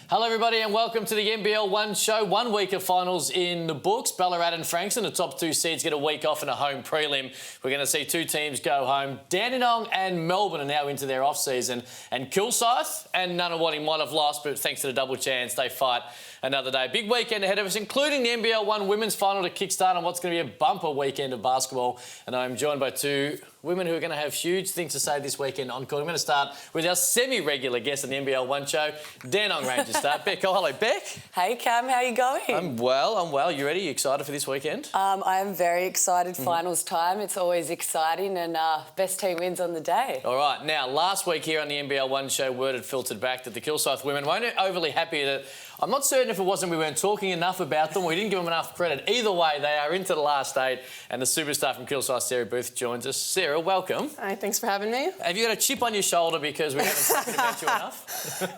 Hello everybody and welcome to the NBL1 Show. 1 week of finals in the books. Ballarat and Frankston, the top 2 seeds, get a week off and a home prelim. We're going to see 2 teams go home. Dandenong and Melbourne are now into their off-season. And Kilsyth and Nunawading might have lost, but thanks to the double chance, they fight another day. Big weekend ahead of us, including the NBL1 women's final to kickstart on what's going to be a bumper weekend of basketball. And I'm joined by 2 women who are going to have huge things to say this weekend on court. I'm going to start with our semi-regular guest on the NBL1 Show, Dandenong Rangers star, Beck. Oh, hello, Beck. Hey, Cam, how are you going? I'm well. You ready? You excited for this weekend? I am very excited. Finals time. It's always exciting and best team wins on the day. All right. Now, last week here on the NBL1 Show, word had filtered back that the Kilsyth women weren't overly happy that... I'm not certain if it wasn't we weren't talking enough about them or we didn't give them enough credit. Either way, they are into the last 8 and the superstar from Kilsyth, Sarah Boothe, joins us. Sarah, welcome. Hi, thanks for having me. Have you got a chip on your shoulder because we haven't spoken about you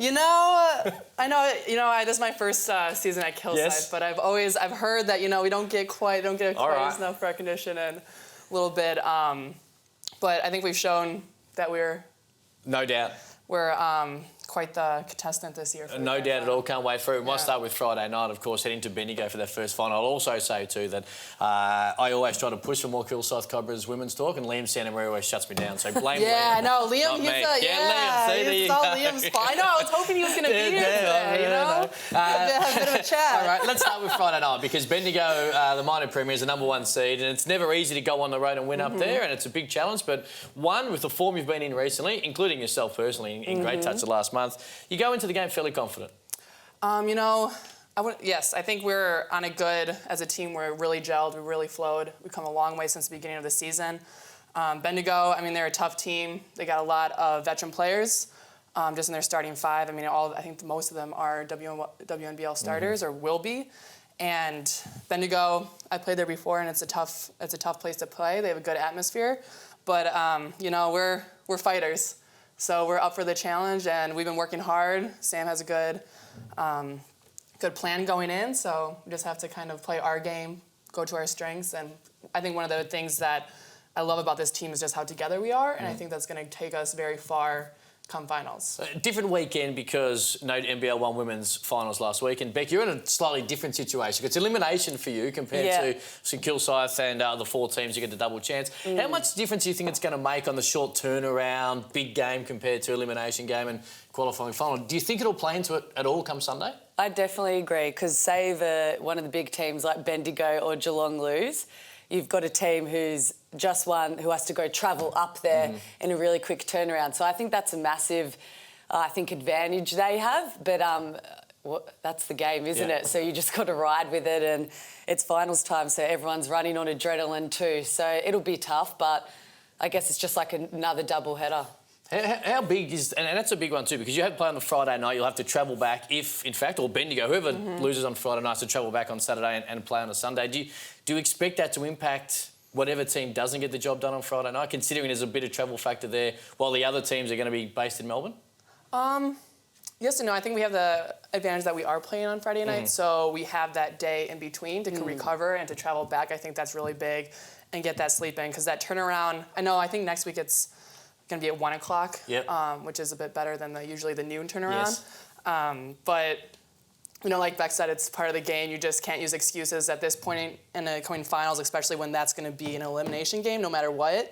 enough? I know, this is my first season at Kilsyth, Yes. but I've heard that, we don't get quite right. enough recognition and a little bit, but I think we've shown that we're... No doubt. We're quite the contestant this year. No doubt at all. Can't wait for it. We might start with Friday night, of course, heading to Bendigo for their first final. I'll also say, too, that I always try to push for more Kilsyth Cobras women's talk, and Liam Santamaria always shuts me down. So blame Liam. Yeah, I know. Liam, Not he's me. Liam. See, there you go. Liam's fine. I know. I was hoping he was going to be here today, Have a bit of a chat. All right, let's start with Friday night because Bendigo, the minor premier, is the #1 seed, and it's never easy to go on the road and win up there, and it's a big challenge. But one, with the form you've been in recently, including yourself personally in great touch the last month, you go into the game fairly confident. Yes, I think we're on a good, as a team, we're really gelled, we really flowed. We've come a long way since the beginning of the season. Bendigo, they're a tough team. They got a lot of veteran players just in their starting 5. I think most of them are WNBL starters or will be. And Bendigo, I played there before, and it's a tough place to play. They have a good atmosphere, but we're fighters. So we're up for the challenge, and we've been working hard. Sam has a good plan going in, so we just have to kind of play our game, go to our strengths, and I think one of the things that I love about this team is just how together we are, and I think that's going to take us very far come finals. Different weekend because no NBL1 women's finals last week, and Beck, you're in a slightly different situation. It's elimination for you compared to St Kilsyth and the 4 teams you get the double chance. How much difference do you think it's going to make on the short turnaround, big game compared to elimination game and qualifying final? Do you think it'll play into it at all come Sunday? I definitely agree because say one of the big teams like Bendigo or Geelong lose, you've got a team who's just won, who has to go travel up there in a really quick turnaround. So I think that's a massive, advantage they have. But that's the game, isn't it? So you just got to ride with it, and it's finals time, so everyone's running on adrenaline too. So it'll be tough, but I guess it's just like another double header. How big is... And that's a big one too, because you have to play on the Friday night. You'll have to travel back if, in fact, or Bendigo, whoever loses on Friday night, has to travel back on Saturday and play on a Sunday. Do you expect that to impact whatever team doesn't get the job done on Friday night, considering there's a bit of travel factor there while the other teams are going to be based in Melbourne? Yes and no. I think we have the advantage that we are playing on Friday night, so we have that day in between to recover and to travel back. I think that's really big and get that sleep in because that turnaround... I think next week it's going to be at 1 o'clock, which is a bit better than usually the noon turnaround. Yes. But, like Beck said, it's part of the game. You just can't use excuses at this point in the coming finals, especially when that's going to be an elimination game, no matter what.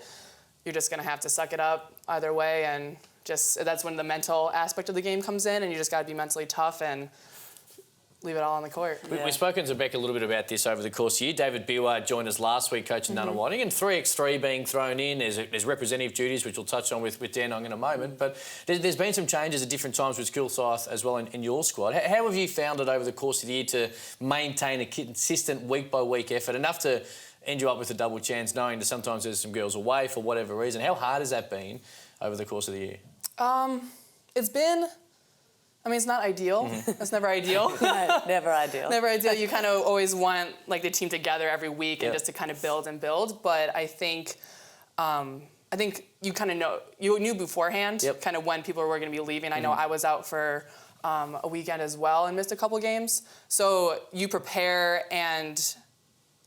You're just going to have to suck it up either way, and that's when the mental aspect of the game comes in, and you just got to be mentally tough and leave it all on the court. We've spoken to Beck a little bit about this over the course of the year. David Biwa joined us last week coaching Nunawading, and 3x3 being thrown in. There's representative duties, which we'll touch on with Dandenong in a moment. But there's been some changes at different times with Kilsyth as well in your squad. How have you found it over the course of the year to maintain a consistent week-by-week effort, enough to end you up with a double chance, knowing that sometimes there's some girls away for whatever reason? How hard has that been over the course of the year? It's been... it's not ideal. It's never ideal. No, never ideal. Never ideal. You kind of always want the team together every week and just to kind of build and build. But I think you kind of know, you knew beforehand kind of when people were going to be leaving. I know I was out for a weekend as well and missed a couple games. So you prepare and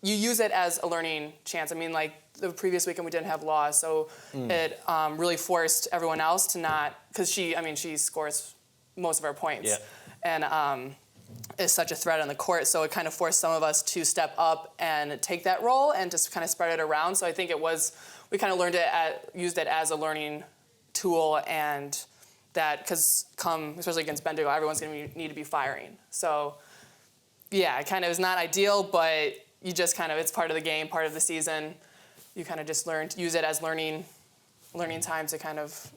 you use it as a learning chance. The previous weekend we didn't have Law, so it really forced everyone else to not, because she scores most of our points. and is such a threat on the court. So it kind of forced some of us to step up and take that role and just kind of spread it around. So I think we kind of used it as a learning tool, and that, because especially against Bendigo, everyone's going to need to be firing. So yeah, it kind of is not ideal, but you just kind of, it's part of the game, part of the season. You kind of just use it as learning time to kind of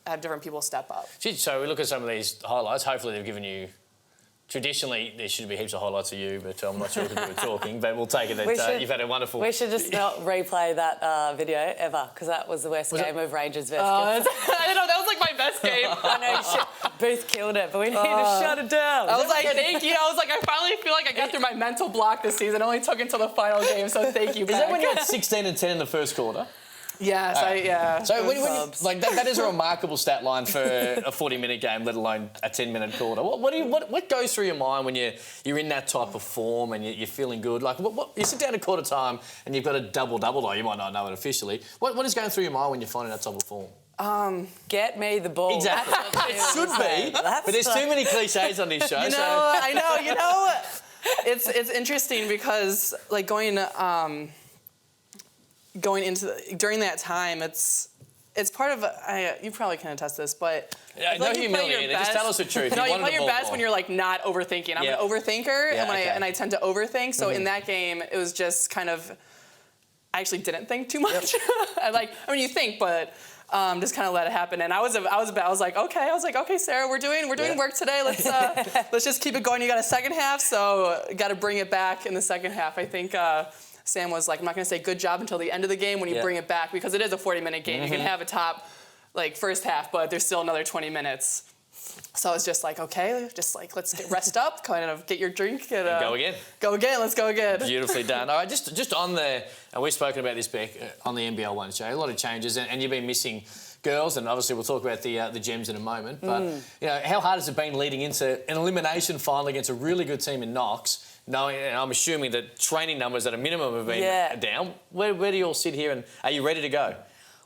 have different people step up. So we look at some of these highlights. Hopefully they've given you... Traditionally, there should be heaps of highlights of you, but I'm not sure if we're talking, but we'll take it that you've had a wonderful... We should just not replay that video ever, because that was the worst game of Rangers versus... I don't know, that was like my best game. I know, Booth killed it, but we need to shut it down. I was like, thank you. I was like, I finally feel like I got through my mental block this season. It only took until the final game, so thank you. Is that when you had 16 and 10 in the first quarter? Yes, yeah. So when you, like that is a remarkable stat line for a 40-minute game, let alone a 10-minute quarter. What goes through your mind when you're in that type of form and you're feeling good? Like you sit down at quarter time and you've got a double-double, though you might not know it officially. What is going through your mind when you're finding that type of form? Get me the ball. Exactly. It should be, but there's too many cliches on this show. I know. It's interesting because like going into during that time, it's part of you probably can attest this, but no humility. Just tell us the truth. No, you play your best when you're like not overthinking. I'm an overthinker, and I tend to overthink. So in that game, it was just kind of I actually didn't think too much. You think, but just kind of let it happen. And I was like, okay, Sarah, we're doing work today. Let's just keep it going. You got a second half, so got to bring it back in the second half. I think. Sam was like, I'm not going to say good job until the end of the game when you bring it back, because it is a 40-minute game. You can have a top, first half, but there's still another 20 minutes. So I was just like, okay, let's rest up, kind of get your drink. And go again. Go again, let's go again. Beautifully done. All right, just on and we've spoken about this, Beck, on the NBL1 show, a lot of changes, and you've been missing girls, and obviously we'll talk about the gems in a moment, but how hard has it been leading into an elimination final against a really good team in Knox? Knowing, and I'm assuming that training numbers at a minimum have been down. Where do you all sit here, and are you ready to go?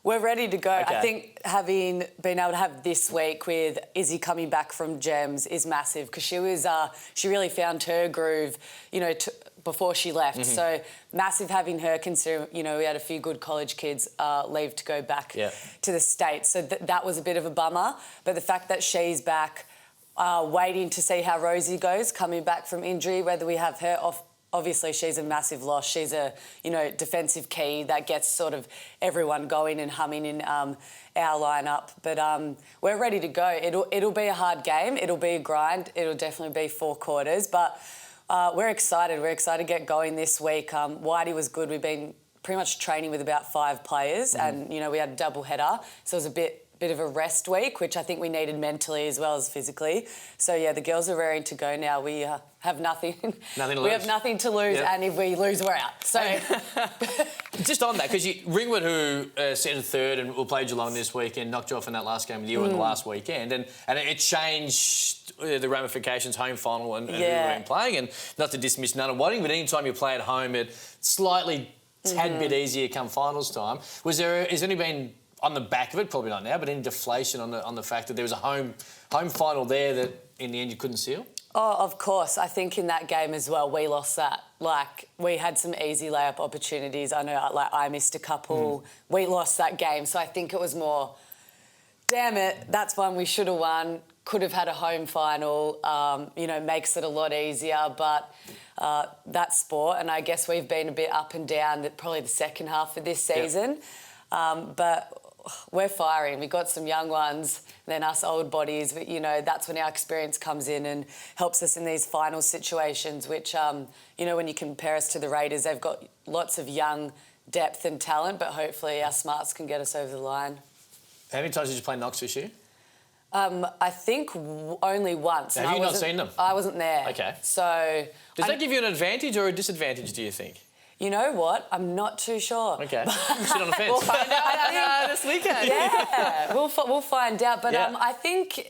We're ready to go. Okay. I think having been able to have this week with Izzy coming back from Gems is massive, because she really found her groove, before she left. So massive having her, considering, we had a few good college kids leave to go back to the States. So that was a bit of a bummer. But the fact that she's back, waiting to see how Rosie goes, coming back from injury, whether we have her off. Obviously, she's a massive loss. She's a, defensive key that gets sort of everyone going and humming in our lineup. But we're ready to go. It'll be a hard game. It'll be a grind. It'll definitely be 4 quarters. But we're excited. We're excited to get going this week. Whitey was good. We've been pretty much training with about 5 players, and we had a double header, so it was a bit of a rest week, which I think we needed mentally as well as physically. So yeah, the girls are raring to go now. We have nothing. Nothing to lose. We have nothing to lose, and if we lose, we're out. So just on that, because Ringwood, who sent 3rd and will play Geelong this weekend, knocked you off in that last game with you in the last weekend, and it changed the ramifications, home final and who we're in playing. And not to dismiss none of Wadding, but any time you play at home, it's slightly tad bit easier come finals time. Has any been on the back of it, probably not now, but any deflation on the fact that there was a home final there that in the end you couldn't seal? Oh, of course. I think in that game as well, we lost that. We had some easy layup opportunities. I know, I missed a couple. We lost that game. So I think it was more, damn it, that's one we should have won. Could have had a home final, makes it a lot easier. But that's sport, and I guess we've been a bit up and down, probably the second half of this season. But we're firing. We've got some young ones, and then us old bodies. But, that's when our experience comes in and helps us in these final situations, which, when you compare us to the Raiders, they've got lots of young depth and talent, but hopefully our smarts can get us over the line. How many times did you play Knox this year? I think only once. Have you not seen them? I wasn't there. Okay. So does that give you an advantage or a disadvantage, do you think? You know what? I'm not too sure. Okay. You sit on the fence. We'll find out this weekend. Yeah, we'll find out. But I think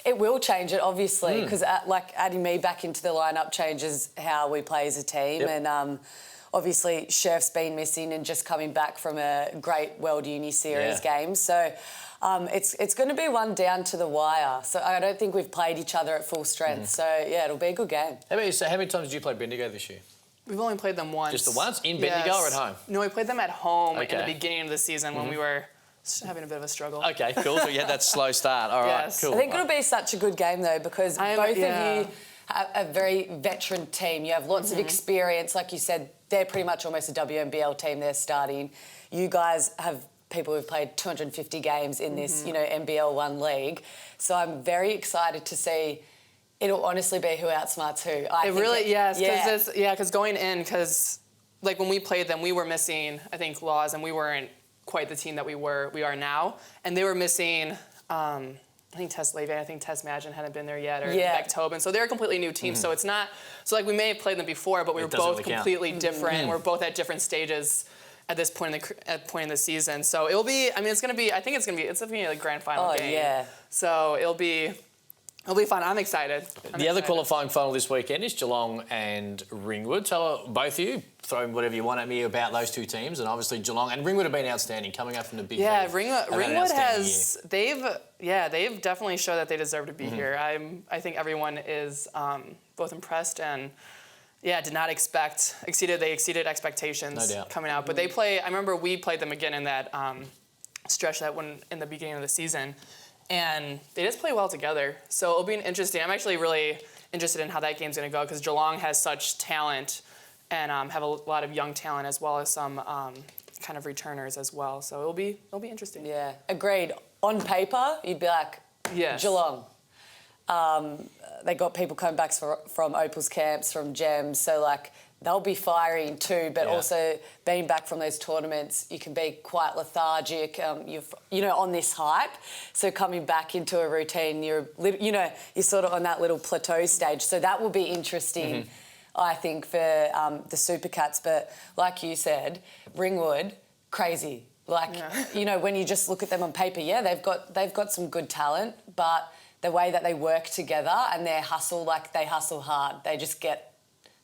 it will change it, obviously, because adding me back into the lineup changes how we play as a team. And obviously Sheriff's been missing and just coming back from a great World Uni Series game. So it's going to be one down to the wire. So I don't think we've played each other at full strength. So, yeah, it'll be a good game. How about you? So how many times did you play Bendigo this year? We've only played them once. Just the once? In Bendigo or at home? No, we played them at home in the beginning of the season when we were having a bit of a struggle. Okay, cool. So you had that slow start. All right, cool. I think it'll be such a good game, though, because both of you have a very veteran team. You have lots of experience. Like you said, they're pretty much almost a WNBL team they're starting. You guys have people who've played 250 games in this, NBL1 league. So I'm very excited to see. It'll honestly be who outsmarts who. Because going in, like when we played them, we were missing, I think, Laws, and we weren't quite the team that we are now. And they were missing, I think Tess Levy, I think Tess Magin hadn't been there yet, or Beck Tobin. So they're a completely new team. So it's not, so like we may have played them before, but we were both completely different. We're both at different stages at this point in the season. So it'll be, I mean, it's going to be a grand final game. Yeah. So it'll be fun. I'm excited. The other qualifying final this weekend is Geelong and Ringwood. Tell both of you, throw whatever you want at me about those two teams. And obviously Geelong and Ringwood have been outstanding coming up from the big league. Ringwood has they've definitely showed that they deserve to be here. I think everyone is both impressed and did not exceeded expectations coming out. But they play. I remember we played them again in that stretch that one in the beginning of the season. And they just play well together. So it'll be interesting. I'm actually really interested in how that game's going to go because Geelong has such talent and have a lot of young talent as well as some kind of returners as well. So it'll be interesting. Yeah, agreed. On paper, you'd be like, Geelong. They got people coming back from Opal's camps, from Gems. So, like, they'll be firing too, but also being back from those tournaments, you can be quite lethargic, on this hype. So coming back into a routine, you're sort of on that little plateau stage. So that will be interesting, I think, for the Supercats. But like you said, Ringwood, crazy. Like, when you just look at them on paper, they've got some good talent, but the way that they work together and their hustle, like they hustle hard, they just get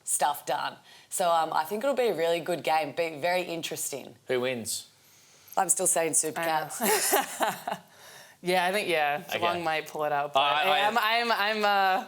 stuff done. So I think it'll be a really good game, be very interesting. Who wins? I'm still saying Supercats. I think Geelong might pull it out. But I'm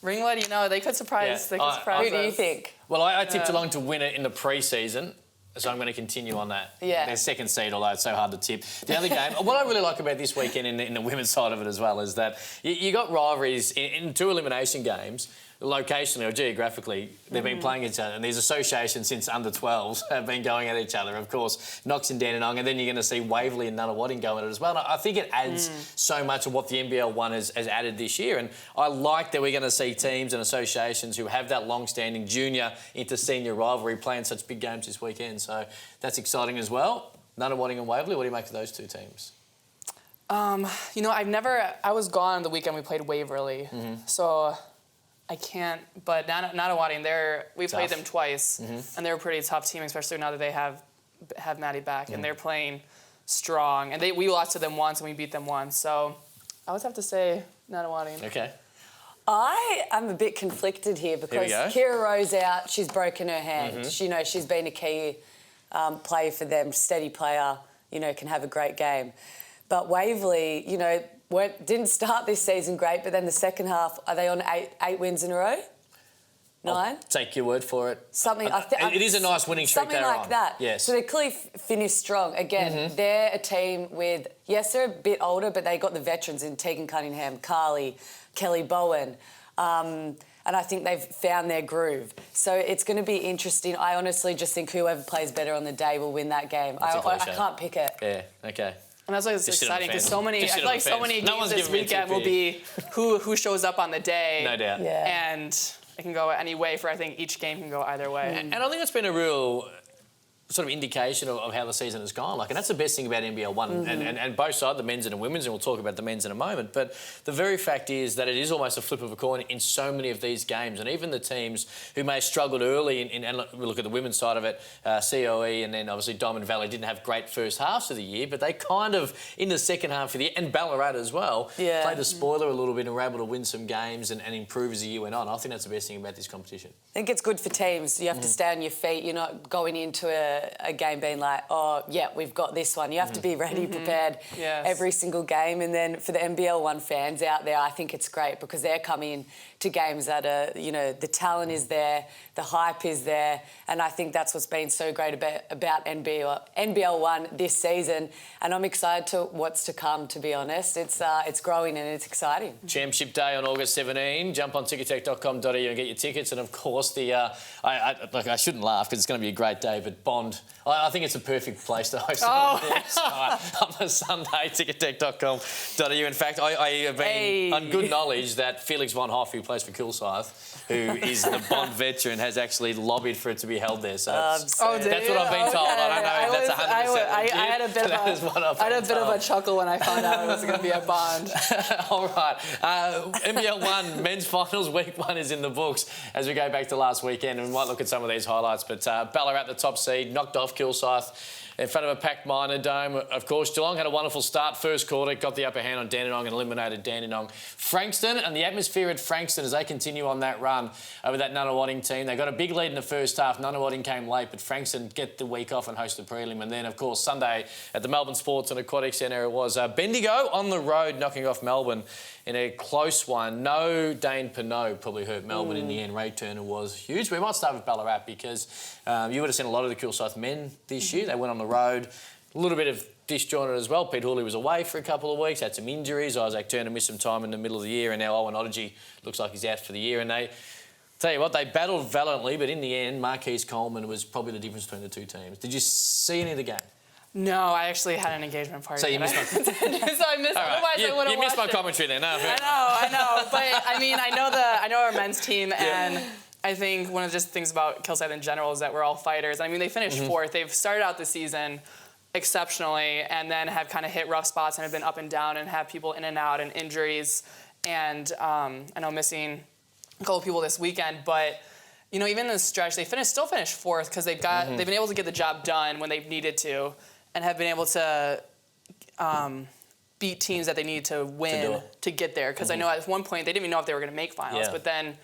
Ringwood. They could surprise. They could surprise. Who do you think? Well, I tipped Geelong to win it in the pre-season. So I'm going to continue on that. Yeah. Their second seed, although it's so hard to tip. The other game, what I really like about this weekend in the women's side of it as well is that you got rivalries in two elimination games. Locationally or geographically, they've been playing each other, and these associations since under 12s have been going at each other. Of course, Knox and Dandenong, and then you're going to see Waverley and Nunawading going at it as well. And I think it adds so much of what the NBL1 has added this year, and I like that we're going to see teams and associations who have that long-standing junior into senior rivalry playing such big games this weekend. So that's exciting as well. Nunawading and Waverley, what do you make of those two teams? I was gone the weekend we played Waverley, so I can't, but Nunawading, we played them twice, and they're a pretty tough team, especially now that they have Maddie back, and they're playing strong. And we lost to them once, and we beat them once. So I always have to say Nunawading. Okay. I am a bit conflicted here because Kira Rowe's out. She's broken her hand. She's been a key player for them, steady player, can have a great game. But Waverley, didn't start this season great, but then the second half, are they on eight wins in a row? 9? I'll take your word for it. Something. It is a nice winning streak something like that. Yes. So they clearly finished strong. Again, they're a team with, they're a bit older, but they got the veterans in Tegan Cunningham, Carly, Kelly Bowen. And I think they've found their groove. So it's going to be interesting. I honestly just think whoever plays better on the day will win that game. I can't pick it. Yeah, okay. And that's why it's exciting because I feel like so many games this weekend will be who shows up on the day. No doubt. Yeah. And it can go any way I think each game can go either way. And I think it's been a real sort of indication of how the season has gone. And that's the best thing about NBL1 and both sides, the men's and the women's, and we'll talk about the men's in a moment. But the very fact is that it is almost a flip of a coin in so many of these games. And even the teams who may have struggled early, and we look at the women's side of it, COE and then obviously Diamond Valley didn't have great first halves of the year, but they kind of, in the second half of the year, and Ballarat as well, played the spoiler a little bit and were able to win some games and improve as the year went on. I think that's the best thing about this competition. I think it's good for teams. You have to stay on your feet. You're not going into a game being like, oh, yeah, we've got this one. You have to be ready, prepared every single game. And then for the NBL1 fans out there, I think it's great because they're coming to games that are, the talent is there, the hype is there. And I think that's what's been so great about NBL1 this season. And I'm excited to what's to come, to be honest. It's growing and it's exciting. Championship Day on August 17. Jump on tickettech.com.au and get your tickets. And of course, I shouldn't laugh because it's going to be a great day, but Bond, I think it's a perfect place to host on a Sunday, tickettech.com.au. In fact, I have been on good knowledge that Felix von Hoff, who plays for Kilsyth, who is the Bond veteran, has actually lobbied for it to be held there. So that's what I've been told. I don't know if that's 100% I had a bit of a chuckle when I found out it was going to be a Bond. All right. NBL1 men's finals week 1 is in the books as we go back to last weekend, and we might look at some of these highlights. But Ballarat, the top seed, knocked off Kilsyth in front of a packed Minor Dome. Of course, Geelong had a wonderful start. First quarter, got the upper hand on Dandenong and eliminated Dandenong. Frankston, and the atmosphere at Frankston as they continue on that run over that Nunawading team. They got a big lead in the first half. Nunawading came late, but Frankston get the week off and host the prelim. And then, of course, Sunday at the Melbourne Sports and Aquatic Centre, it was Bendigo on the road knocking off Melbourne in a close one. No Dane Pinot probably hurt Melbourne in the end. Ray Turner was huge. We might start with Ballarat because you would have seen a lot of the Kilsyth men this year. They went on the road. A little bit of disjointed as well. Pete Hooley was away for a couple of weeks, had some injuries. Isaac Turner missed some time in the middle of the year, and now Owen Odygy looks like he's out for the year. And they, tell you what, they battled valiantly, but in the end, Marquise Coleman was probably the difference between the two teams. Did you see any of the game? No, I actually had an engagement party. So you missed my... So I missed. Right. Otherwise, I would have You missed my watched it. commentary then. No, I know. But I mean, I know our men's team, and I think one of the things about Kilsyth in general is that we're all fighters. I mean, they finished fourth. They've started out the season exceptionally, and then have kind of hit rough spots and have been up and down and have people in and out and injuries. And I know missing a couple of people this weekend, but even in the stretch, they still finished fourth because they've been able to get the job done when they've needed to, and have been able to beat teams that they need to win to get there. Because I know at one point they didn't even know if they were going to make finals, but then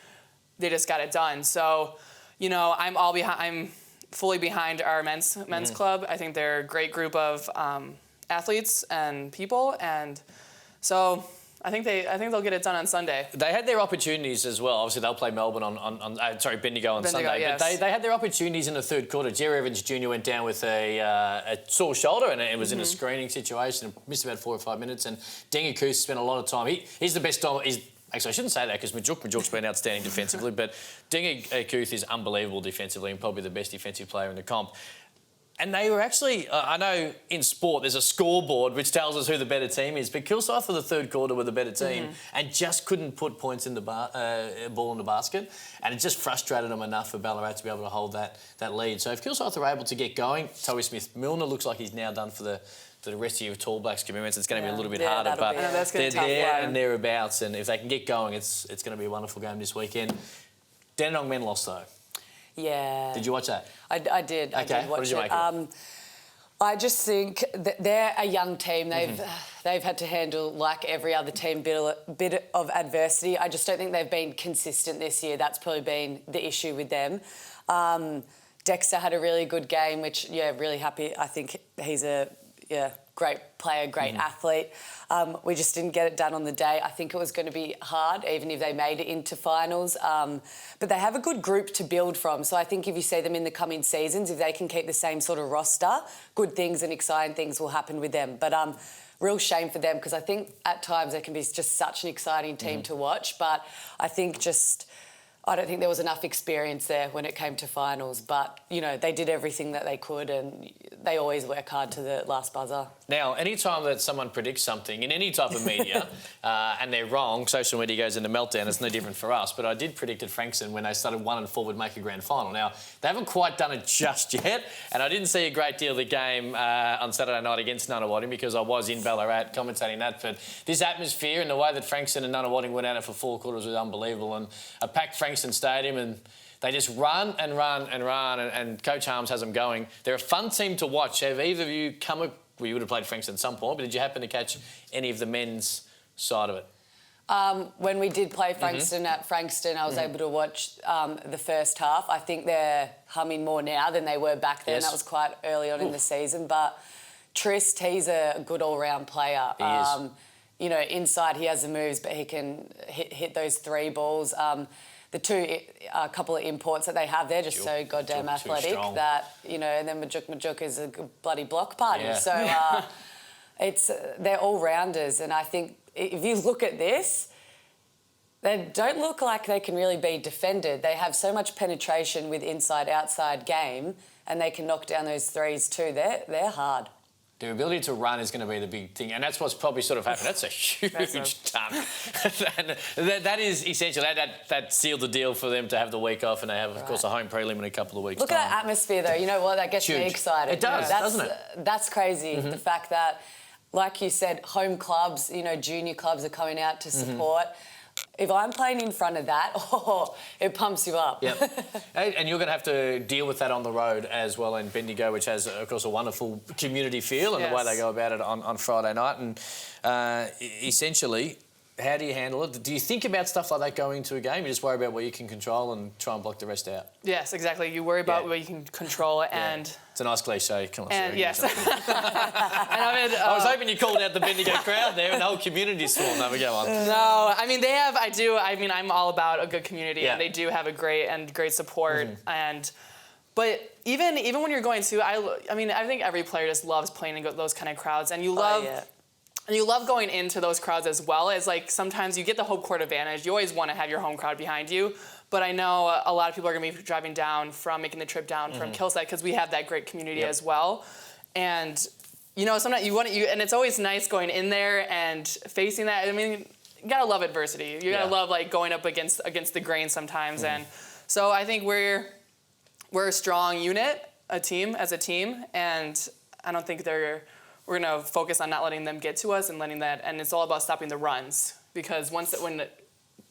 they just got it done. So, I'm fully behind our men's club. I think they're a great group of athletes and people, and so I think they'll get it done on Sunday. They had their opportunities as well. Obviously, they'll play Melbourne Bendigo on Sunday. Yes. But they had their opportunities in the third quarter. Jerry Evans Jr. went down with a sore shoulder, and it was in a screening situation. Missed about 4 or 5 minutes. And Denga Kuth spent a lot of time. He's the best. Actually, I shouldn't say that because Majook's been outstanding defensively, but Denga Kuth is unbelievable defensively and probably the best defensive player in the comp. And they were actually, I know in sport there's a scoreboard which tells us who the better team is, but Kilsyth for the third quarter were the better team and just couldn't put points in the ball in the basket, and it just frustrated them enough for Ballarat to be able to hold that lead. So if Kilsyth are able to get going, Toby Smith-Milner looks like he's now done for the rest of your Tall Blacks commitments. It's going to be a little bit harder, but they're there and thereabouts, and if they can get going, it's going to be a wonderful game this weekend. Dandenong men lost though. Yeah. Did you watch that? I did. Okay. I did watch What did you make of it? I just think that they're a young team. They've had to handle, like every other team, bit of adversity. I just don't think they've been consistent this year. That's probably been the issue with them. Dexter had a really good game, which, really happy. I think he's a great player, great athlete. We just didn't get it done on the day. I think it was going to be hard, even if they made it into finals. But they have a good group to build from. So I think if you see them in the coming seasons, if they can keep the same sort of roster, good things and exciting things will happen with them. But real shame for them because I think at times they can be just such an exciting team to watch. But I think just I don't think there was enough experience there when it came to finals, but, you know, they did everything that they could and they always work hard to the last buzzer. Now, any time that someone predicts something in any type of media and they're wrong, social media goes into meltdown. It's no different for us. But I did predict at Frankston when they started 1-4 would make a grand final. Now, they haven't quite done it just yet, and I didn't see a great deal of the game on Saturday night against Nunawading because I was in Ballarat commentating that. But this atmosphere and the way that Frankston and Nunawading went at it for 4 quarters was unbelievable. And a packed Frankston Stadium and they just run and run and run, and Coach Harms has them going. They're a fun team to watch. Have either of you well, you would have played Frankston at some point, but did you happen to catch any of the men's side of it? When we did play Frankston at Frankston, I was able to watch the first half. I think they're humming more now than they were back then. Yes. That was quite early on in the season. But Trist, he's a good all-round player. He is. You know, inside he has the moves, but he can hit those 3 balls. The couple of imports that they have, they're just so goddamn athletic that, you know, and then Majuk is a bloody block party. Yeah. So they're all-rounders, and I think if you look at this, they don't look like they can really be defended. They have so much penetration with inside-outside game, and they can knock down those threes too. They're hard. Their ability to run is going to be the big thing, and that's what's probably sort of happened. That's a huge dunk. And that is essential. That sealed the deal for them to have the week off, and they have, of course, a home prelim in a couple of weeks' Look time. at that atmosphere, though. You know what? That gets me excited. It does, doesn't it? That's crazy. The fact that, like you said, home clubs, you know, junior clubs are coming out to support. If I'm playing in front of that, it pumps you up. Yep. And you're going to have to deal with that on the road as well in Bendigo, which has, of course, a wonderful community feel and the way they go about it on Friday night. And essentially, how do you handle it? Do you think about stuff like that going into a game? You just worry about what you can control and try and block the rest out? Yes, exactly. You worry about what you can control and... It's a nice cliche. Come on, and yes. And I was hoping you called out the Bendigo crowd there and the whole community swarm. No, go on. No, I mean, I'm all about a good community and they do have a great support. But even when you're going to, I think every player just loves playing in those kind of crowds, and you love... And you love going into those crowds as well. As like sometimes you get the home court advantage. You always want to have your home crowd behind you. But I know a lot of people are going to be driving down from making the trip down from Kilsyth because we have that great community as well. And you know, sometimes and it's always nice going in there and facing that. I mean, you gotta love adversity. You gotta love like going up against the grain sometimes. And so I think we're a strong unit, as a team, and I don't think we're going to focus on not letting them get to us and letting that, and it's all about stopping the runs because when the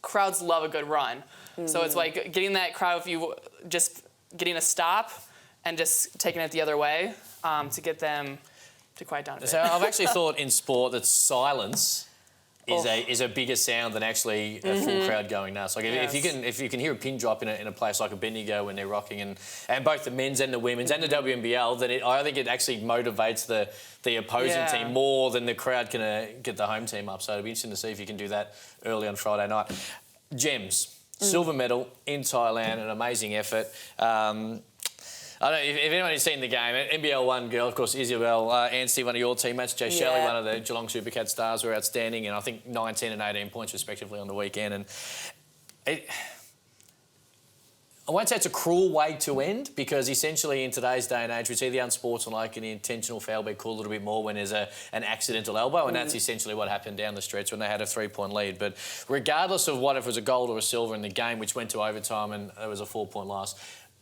crowds love a good run. So it's like getting that crowd, if you just getting a stop and just taking it the other way to get them to quiet down a bit. So I've actually thought in sport that silence is a bigger sound than actually a full crowd going nuts. Like if you can hear a pin drop in a place like a Bendigo when they're rocking, and both the men's and the women's and the WNBL, then I think it actually motivates the opposing team more than the crowd can get the home team up. So it'll be interesting to see if you can do that early on Friday night. Gems, silver medal in Thailand, an amazing effort. I don't know if anybody's seen the game. NBL1 girl, of course, Isabel Anstey, one of your teammates. Joe Shelley, one of the Geelong Supercat stars, were outstanding, and I think 19 and 18 points respectively on the weekend. And I won't say it's a cruel way to end, because essentially in today's day and age we see the unsportsmanlike and the intentional foul be called a little bit more when there's an accidental elbow, and that's essentially what happened down the stretch when they had a 3-point lead. But regardless of what, if it was a gold or a silver in the game, which went to overtime and it was a 4-point loss,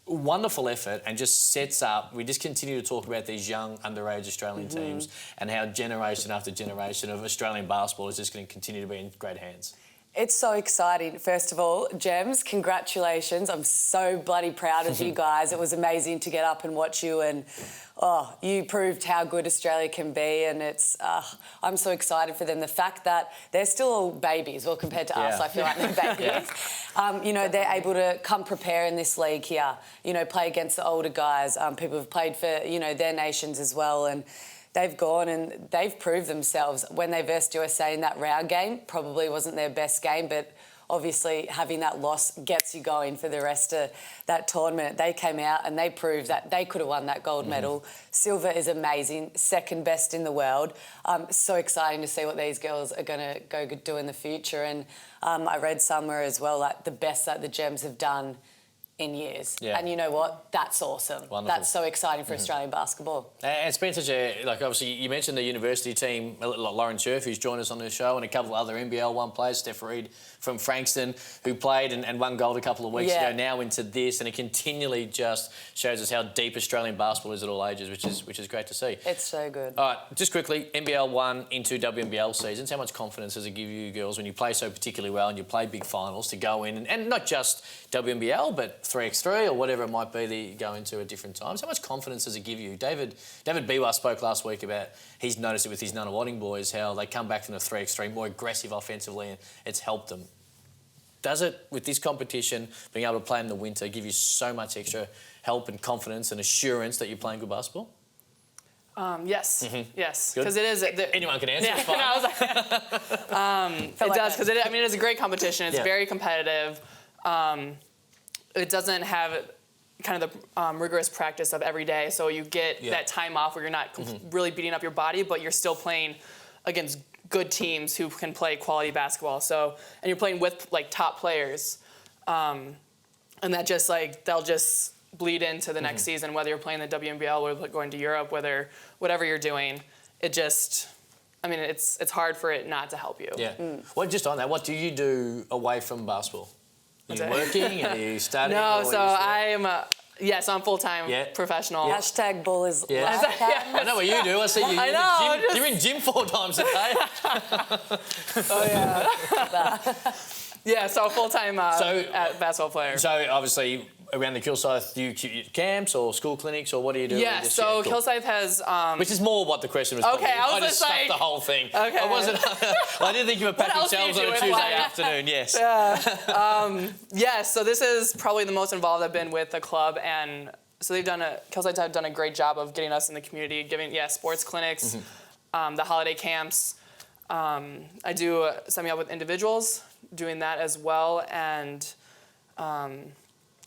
wonderful effort, and just sets up, we just continue to talk about these young underage Australian teams and how generation after generation of Australian basketball is just going to continue to be in great hands. It's so exciting. First of all, Gems, congratulations. I'm so bloody proud of you guys. It was amazing to get up and watch you, and you proved how good Australia can be, and it's I'm so excited for them. The fact that they're still all babies, well, compared to us, I feel like they're babies. You know, they're able to come prepare in this league here, you know, play against the older guys, people who've played for, you know, their nations as well, and they've gone and they've proved themselves. When they versed USA in that round game, probably wasn't their best game, but obviously having that loss gets you going for the rest of that tournament. They came out and they proved that they could have won that gold medal. Silver is amazing, second best in the world. So exciting to see what these girls are going to go do in the future. And I read somewhere as well, like the best that the Gems have done in years. Yeah. And you know what? That's awesome. Wonderful. That's so exciting for Australian basketball. And it's been such a, like, obviously, you mentioned the university team, like Lauren Scherf, who's joined us on the show, and a couple of other NBL1 players, Steph Reed from Frankston, who played and won gold a couple of weeks ago, now into this, and it continually just shows us how deep Australian basketball is at all ages, which is great to see. It's so good. All right, just quickly, NBL1 into WNBL seasons, how much confidence does it give you girls when you play so particularly well and you play big finals to go in, and not just WNBL, but 3x3 or whatever it might be that you go into at different times? How much confidence does it give you? David Biwa spoke last week about he's noticed it with his Nunawading boys, how they come back from the 3x3 more aggressive offensively, and it's helped them. Does it, with this competition, being able to play in the winter, give you so much extra help and confidence and assurance that you're playing good basketball? Yes, yes, because it is. Anyone can answer. Yeah, It's fine. no, I was like, it does, because it is a great competition. It's very competitive. It doesn't have kind of the rigorous practice of every day, so you get that time off where you're not really beating up your body, but you're still playing against good teams who can play quality basketball. So, and you're playing with like top players, and that just they'll just bleed into the next season, whether you're playing the WNBL or going to Europe, whatever you're doing. It just, I mean, it's hard for it not to help you. Yeah. Well, just on that, what do you do away from basketball? Are you working? Are you studying? No, so Yes, I'm full-time professional. Hashtag ball is life. I know what you do. I see you. I know. You're in gym 4 times a day. Oh, yeah. Yeah, so full-time basketball player. So, obviously, around the Kilsyth, do you camps or school clinics, or what do you do? Yeah, so cool. Kilsyth has... Which is more what the question was. Okay, I just stuffed the whole thing. Okay. I wasn't... I didn't think you were packing shelves on a Tuesday afternoon, yes. Yes, so this is probably the most involved I've been with the club, and so Kilsyth have done a great job of getting us in the community, giving, sports clinics, the holiday camps. I do set me up with individuals, doing that as well, and...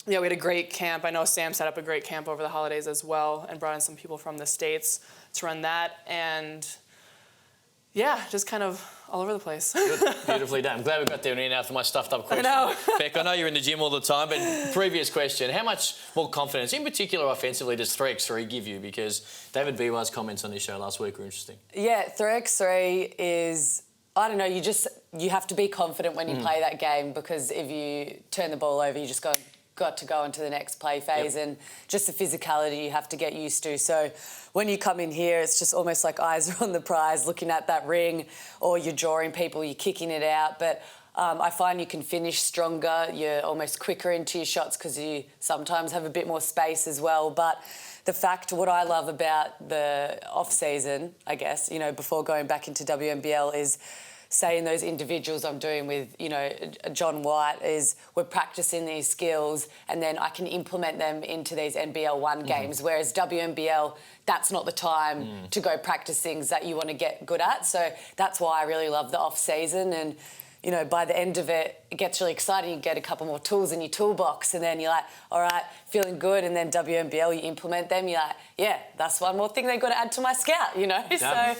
we had a great camp. I know Sam set up a great camp over the holidays as well and brought in some people from the States to run that. And, just kind of all over the place. Good. Beautifully done. I'm glad we got there in after my stuffed up question. I know. Beck, I know you're in the gym all the time, but previous question, how much more confidence, in particular offensively, does 3x3 give you? Because David Biwa's comments on this show last week were interesting. Yeah, 3x3 is... I don't know, you have to be confident when you play that game, because if you turn the ball over, you just got to go into the next play phase, and just the physicality you have to get used to. So when you come in here, it's just almost like eyes are on the prize, looking at that ring, or you're drawing people, you're kicking it out. But I find you can finish stronger, you're almost quicker into your shots because you sometimes have a bit more space as well. But what I love about the off-season, I guess, before going back into WNBL is... saying those individuals I'm doing with, John White, is we're practicing these skills and then I can implement them into these NBL1 games, whereas WNBL, that's not the time to go practice things that you want to get good at. So that's why I really love the off-season, and, by the end of it, it gets really exciting. You get a couple more tools in your toolbox and then you're like, all right, feeling good, and then WNBL, you implement them, you're like, that's one more thing they've got to add to my scout, So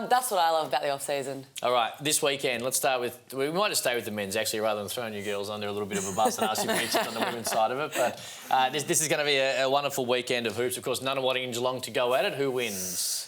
that's what I love about the off-season. All right, this weekend, let's start with... We might just stay with the men's, actually, rather than throwing you girls under a little bit of a bus and ask you questions on the women's side of it. But this is going to be a wonderful weekend of hoops. Of course, Nunawading and Geelong to go at it. Who wins?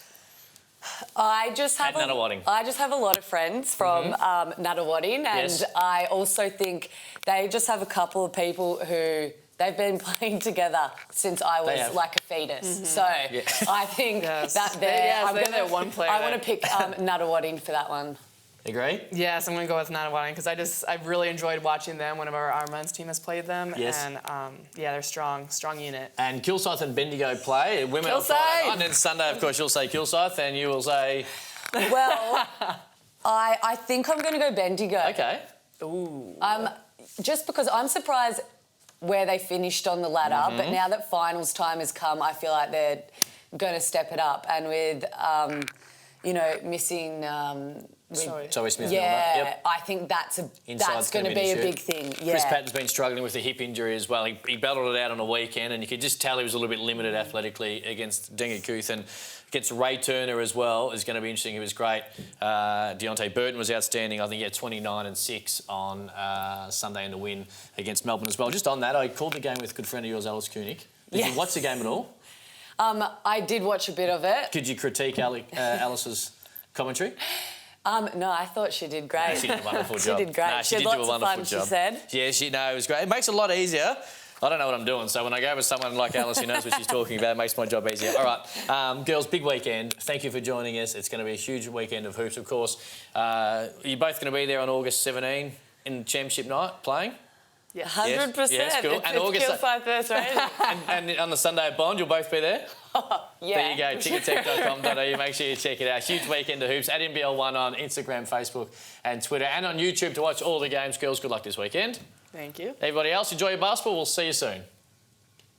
I just have a lot of friends from Nunawading, and I also think they just have a couple of people who they've been playing together since I was like a fetus. So I think that they're one player. I want to pick Nunawading for that one. Agree? Yes, I'm going to go with Nunawading because I've really enjoyed watching them whenever our men's team has played them. Yes. And, they're strong Unit. And Kilsyth and Bendigo play. Women on Friday night, and then Sunday, of course, you'll say Kilsyth and you will say... Well, I think I'm going to go Bendigo. Okay. Ooh. Just because I'm surprised where they finished on the ladder, but now that finals time has come, I feel like they're going to step it up. And with, missing... Zoe Smith. Yeah, Yep. I think that's going to be a big thing. Yeah. Chris Patton's been struggling with a hip injury as well. He battled it out on a weekend, and you could just tell he was a little bit limited athletically against Kilsyth, and against Ray Turner as well is going to be interesting. He was great. Deontay Burton was outstanding. I think he had 29 and 6 on Sunday in the win against Melbourne as well. Just on that, I called the game with a good friend of yours, Alice Koenig. Did you watch the game at all? I did watch a bit of it. Could you critique Alice's commentary? No, I thought she did great. She did a wonderful job. She did great. No, she had did do lots a of wonderful fun, job. she said. Yeah, it was great. It makes it a lot easier. I don't know what I'm doing, so when I go with someone like Alice who knows what she's talking about, it makes my job easier. All right, girls, big weekend. Thank you for joining us. It's going to be a huge weekend of hoops, of course. You're both going to be there on August 17 in Championship night playing? Yeah, 100%. Yes, cool. It's Kilsyth first race. and on the Sunday at Bond, you'll both be there? Yeah. There you go, tickettech.com.au. Make sure you check it out. Huge weekend of hoops at NBL1 on Instagram, Facebook and Twitter, and on YouTube to watch all the games. Girls, good luck this weekend. Thank you. Everybody else, enjoy your basketball. We'll see you soon.